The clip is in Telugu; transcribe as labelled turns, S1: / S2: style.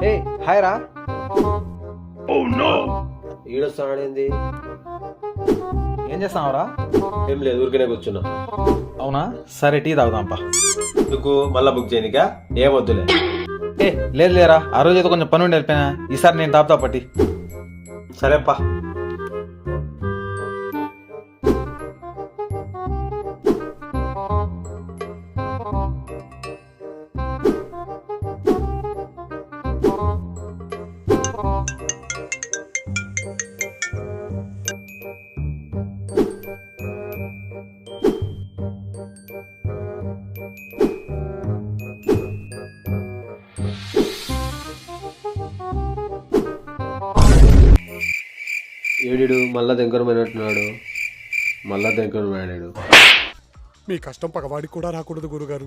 S1: హే హాయ్ రా.
S2: ఈడొస్తాడేంది?
S1: ఏం చేస్తున్నావురా?
S2: ఏం లేదు, ఊరికనే కూర్చున్నా.
S1: అవునా, సరే టీ తాగుదాంపా.
S2: ఎందుకు మళ్ళా బుక్ చేయనికా? ఏం వద్దులే.
S1: ఏ లేదు లేరా, ఆ రోజు అయితే కొంచెం పని ఉండి వెళ్ళిపోయినా. ఈసారి నేను తాపుతా పట్టి.
S2: సరేపా. ఏడు మళ్ళా దగ్గరమైనట్టున్నాడు. మళ్ళా దగ్గరమైనాడు.
S3: మీ కష్టం పగవాడికి కూడా రాకూడదు గురుగారు.